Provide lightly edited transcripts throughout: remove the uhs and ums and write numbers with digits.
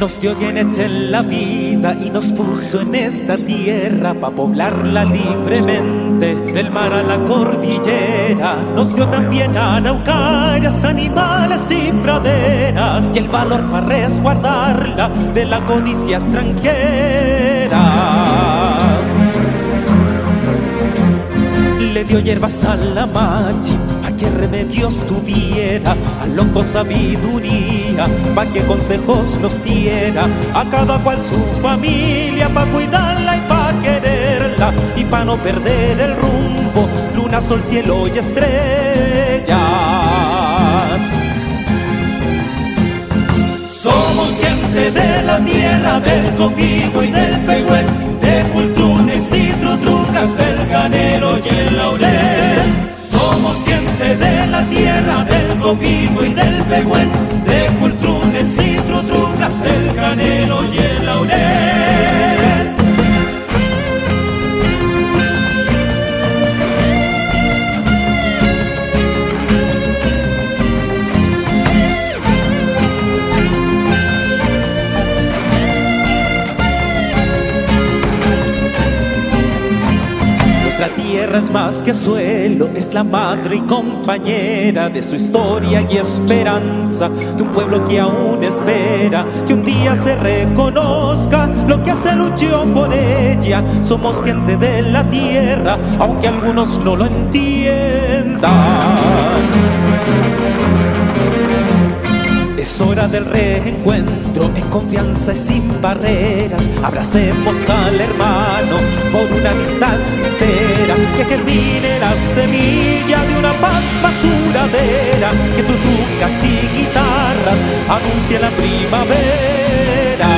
Nos dio Goyeneche en la vida y nos puso en esta tierra pa' poblarla libremente, del mar a la cordillera. Nos dio también araucarias, animales y praderas, y el valor para resguardarla de la codicia extranjera. Le dio hierbas a la machi pa' que remedios tuviera, a loco sabiduría pa' que consejos nos diera, a cada cual su familia pa' cuidarla y pa' quererla, y pa' no perder el rumbo, luna, sol, cielo y estrellas. Somos gente de la tierra, del Copigo y del Pehuen, de Cultrunes y Trutrucas, del Canelo y el Laurel. Somos gente de la tierra, del Copigo y del Pehuen, de Cultrunes y Trutrucas, del Canelo y el Laurel. La tierra es más que suelo, es la madre y compañera de su historia y esperanza, de un pueblo que aún espera que un día se reconozca lo que se luchó por ella. Somos gente de la tierra, aunque algunos no lo entiendan. Es hora del reencuentro, en confianza y sin barreras. Abracemos al hermano por una amistad sincera, que germine la semilla de una paz más duradera, que tutucas y guitarras anuncien la primavera.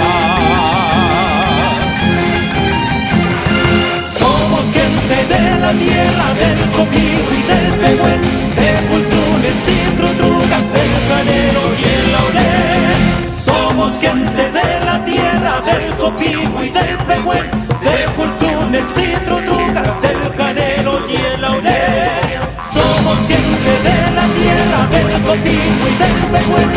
Somos gente de la tierra, del Copigo y del Pehuen, de Cultrunes y Trutrucas, del Canelo y el Laurel. Somos gente de la tierra, del Copigo y del Pehuen, de Cultrunes y Trutrucas, del Canelo y el Laurel. Somos gente de la tierra, del Copigo y del Pehuen,